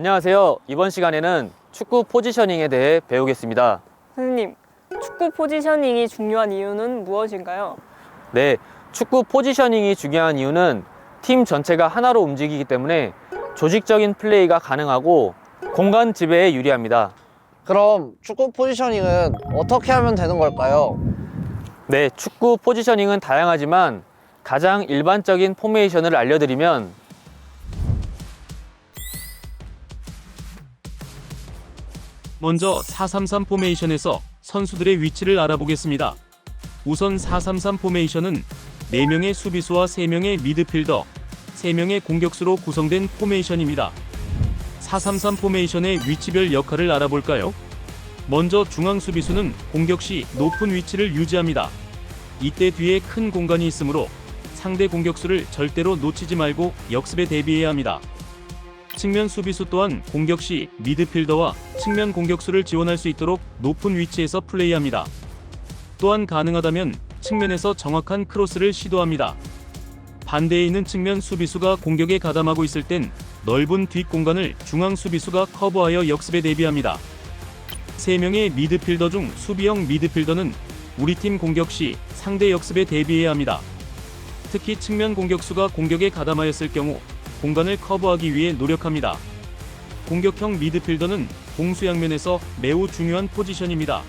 안녕하세요. 이번 시간에는 축구 포지셔닝에 대해 배우겠습니다. 선생님, 축구 포지셔닝이 중요한 이유는 무엇인가요? 네, 축구 포지셔닝이 중요한 이유는 팀 전체가 하나로 움직이기 때문에 조직적인 플레이가 가능하고 공간 지배에 유리합니다. 그럼 축구 포지셔닝은 어떻게 하면 되는 걸까요? 네, 축구 포지셔닝은 다양하지만 가장 일반적인 포메이션을 알려드리면 먼저 4-3-3 포메이션에서 선수들의 위치를 알아보겠습니다. 우선 4-3-3 포메이션은 4명의 수비수와 3명의 미드필더, 3명의 공격수로 구성된 포메이션입니다. 4-3-3 포메이션의 위치별 역할을 알아볼까요? 먼저 중앙 수비수는 공격 시 높은 위치를 유지합니다. 이때 뒤에 큰 공간이 있으므로 상대 공격수를 절대로 놓치지 말고 역습에 대비해야 합니다. 측면 수비수 또한 공격 시 미드필더와 측면 공격수를 지원할 수 있도록 높은 위치에서 플레이합니다. 또한 가능하다면 측면에서 정확한 크로스를 시도합니다. 반대에 있는 측면 수비수가 공격에 가담하고 있을 땐 넓은 뒷공간을 중앙 수비수가 커버하여 역습에 대비합니다. 3명의 미드필더 중 수비형 미드필더는 우리 팀 공격 시 상대 역습에 대비해야 합니다. 특히 측면 공격수가 공격에 가담하였을 경우 공간을 커버하기 위해 노력합니다. 공격형 미드필더는 공수양면에서 매우 중요한 포지션입니다.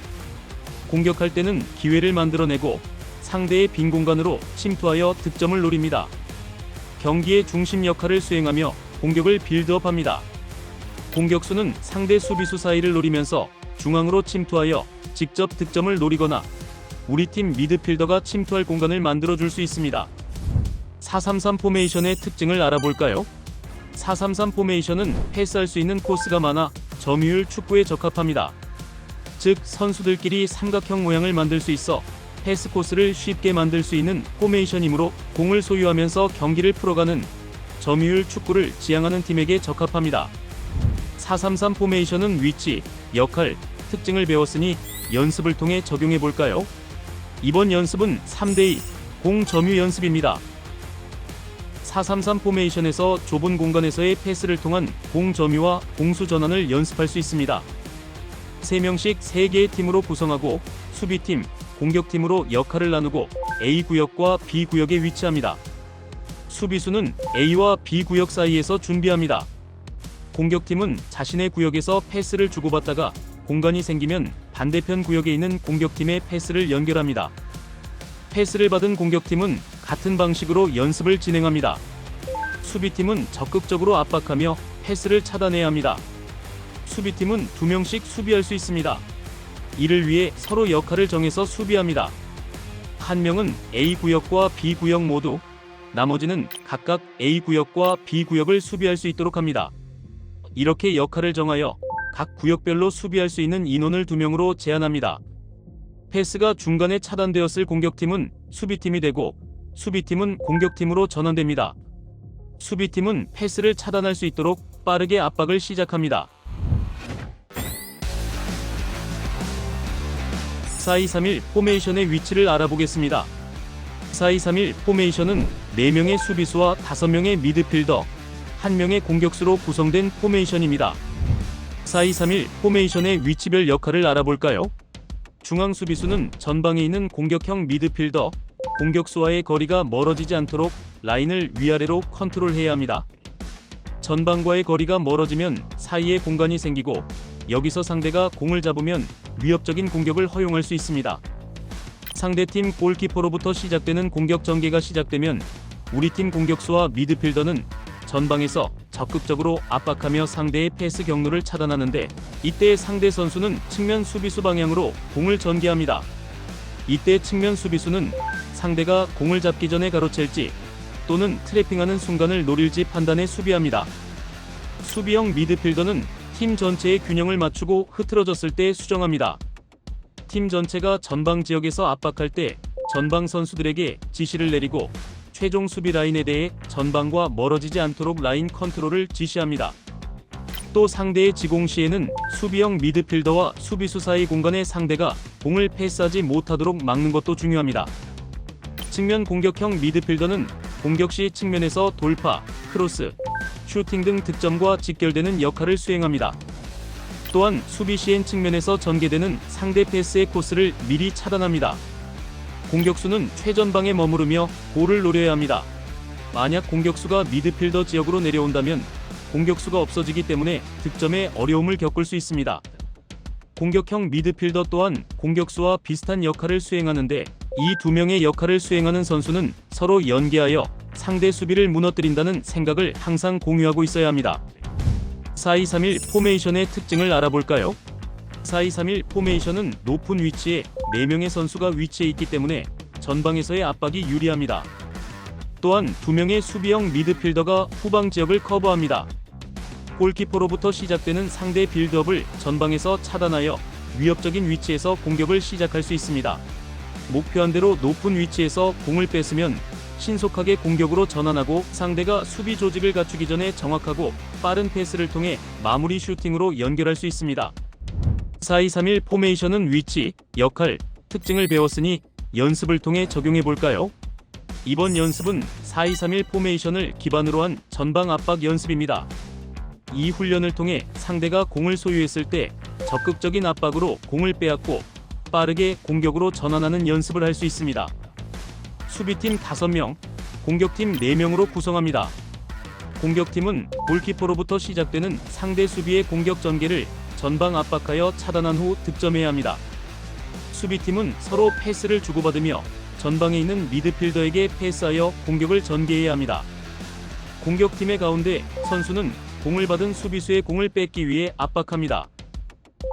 공격할 때는 기회를 만들어내고 상대의 빈 공간으로 침투하여 득점을 노립니다. 경기의 중심 역할을 수행하며 공격을 빌드업합니다. 공격수는 상대 수비수 사이를 노리면서 중앙으로 침투하여 직접 득점을 노리거나 우리 팀 미드필더가 침투할 공간을 만들어줄 수 있습니다. 4-3-3 포메이션의 특징을 알아볼까요? 4-3-3 포메이션은 패스할 수 있는 코스가 많아 점유율 축구에 적합합니다. 즉 선수들끼리 삼각형 모양을 만들 수 있어 패스 코스를 쉽게 만들 수 있는 포메이션이므로 공을 소유하면서 경기를 풀어가는 점유율 축구를 지향하는 팀에게 적합합니다. 4-3-3 포메이션은 위치, 역할, 특징을 배웠으니 연습을 통해 적용해 볼까요? 이번 연습은 3대2 공 점유 연습입니다. 4-3-3 포메이션에서 좁은 공간에서의 패스를 통한 공 점유와 공수 전환을 연습할 수 있습니다. 3명씩 3개의 팀으로 구성하고 수비팀, 공격팀으로 역할을 나누고 A 구역과 B 구역에 위치합니다. 수비수는 A와 B 구역 사이에서 준비합니다. 공격팀은 자신의 구역에서 패스를 주고받다가 공간이 생기면 반대편 구역에 있는 공격팀의 패스를 연결합니다. 패스를 받은 공격팀은 같은 방식으로 연습을 진행합니다. 수비팀은 적극적으로 압박하며 패스를 차단해야 합니다. 수비팀은 2명씩 수비할 수 있습니다. 이를 위해 서로 역할을 정해서 수비합니다. 한 명은 A 구역과 B 구역 모두, 나머지는 각각 A 구역과 B 구역을 수비할 수 있도록 합니다. 이렇게 역할을 정하여 각 구역별로 수비할 수 있는 인원을 2명으로 제한합니다. 패스가 중간에 차단되었을 공격팀은 수비팀이 되고 수비팀은 공격팀으로 전환됩니다. 수비팀은 패스를 차단할 수 있도록 빠르게 압박을 시작합니다. 4-2-3-1 포메이션의 위치를 알아보겠습니다. 4-2-3-1 포메이션은 4명의 수비수와 5명의 미드필더, 1명의 공격수로 구성된 포메이션입니다. 4-2-3-1 포메이션의 위치별 역할을 알아볼까요? 중앙 수비수는 전방에 있는 공격형 미드필더, 공격수와의 거리가 멀어지지 않도록 라인을 위아래로 컨트롤해야 합니다. 전방과의 거리가 멀어지면 사이에 공간이 생기고 여기서 상대가 공을 잡으면 위협적인 공격을 허용할 수 있습니다. 상대팀 골키퍼로부터 시작되는 공격 전개가 시작되면 우리 팀 공격수와 미드필더는 전방에서 적극적으로 압박하며 상대의 패스 경로를 차단하는데 이때 상대 선수는 측면 수비수 방향으로 공을 전개합니다. 이때 측면 수비수는 상대가 공을 잡기 전에 가로챌지 또는 트래핑하는 순간을 노릴지 판단해 수비합니다. 수비형 미드필더는 팀 전체의 균형을 맞추고 흐트러졌을 때 수정합니다. 팀 전체가 전방 지역에서 압박할 때 전방 선수들에게 지시를 내리고 최종 수비 라인에 대해 전방과 멀어지지 않도록 라인 컨트롤을 지시합니다. 또 상대의 지공 시에는 수비형 미드필더와 수비수 사이 공간에 상대가 공을 패스하지 못하도록 막는 것도 중요합니다. 측면 공격형 미드필더는 공격 시 측면에서 돌파, 크로스, 슈팅 등 득점과 직결되는 역할을 수행합니다. 또한 수비 시행 측면에서 전개되는 상대 패스의 코스를 미리 차단합니다. 공격수는 최전방에 머무르며 골을 노려야 합니다. 만약 공격수가 미드필더 지역으로 내려온다면 공격수가 없어지기 때문에 득점에 어려움을 겪을 수 있습니다. 공격형 미드필더 또한 공격수와 비슷한 역할을 수행하는데 이 두 명의 역할을 수행하는 선수는 서로 연계하여 상대 수비를 무너뜨린다는 생각을 항상 공유하고 있어야 합니다. 4-2-3-1 포메이션의 특징을 알아볼까요? 4-2-3-1 포메이션은 높은 위치에 4명의 선수가 위치해 있기 때문에 전방에서의 압박이 유리합니다. 또한 2명의 수비형 미드필더가 후방 지역을 커버합니다. 골키퍼로부터 시작되는 상대 빌드업을 전방에서 차단하여 위협적인 위치에서 공격을 시작할 수 있습니다. 목표한 대로 높은 위치에서 공을 뺐으면 신속하게 공격으로 전환하고 상대가 수비 조직을 갖추기 전에 정확하고 빠른 패스를 통해 마무리 슈팅으로 연결할 수 있습니다. 4-2-3-1 포메이션은 위치, 역할, 특징을 배웠으니 연습을 통해 적용해 볼까요? 이번 연습은 4-2-3-1 포메이션을 기반으로 한 전방 압박 연습입니다. 이 훈련을 통해 상대가 공을 소유했을 때 적극적인 압박으로 공을 빼앗고 빠르게 공격으로 전환하는 연습을 할 수 있습니다. 수비팀 5명, 공격팀 4명으로 구성합니다. 공격팀은 골키퍼로부터 시작되는 상대 수비의 공격 전개를 전방 압박하여 차단한 후 득점해야 합니다. 수비팀은 서로 패스를 주고받으며 전방에 있는 미드필더에게 패스하여 공격을 전개해야 합니다. 공격팀의 가운데 선수는 공을 받은 수비수의 공을 뺏기 위해 압박합니다.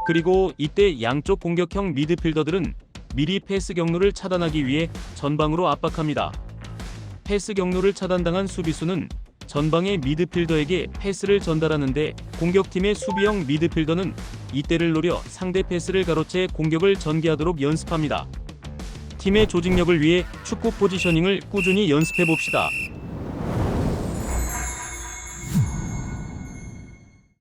그리고 이때 양쪽 공격형 미드필더들은 미리 패스 경로를 차단하기 위해 전방으로 압박합니다. 패스 경로를 차단당한 수비수는 전방의 미드필더에게 패스를 전달하는데 공격팀의 수비형 미드필더는 이때를 노려 상대 패스를 가로채 공격을 전개하도록 연습합니다. 팀의 조직력을 위해 축구 포지셔닝을 꾸준히 연습해 봅시다.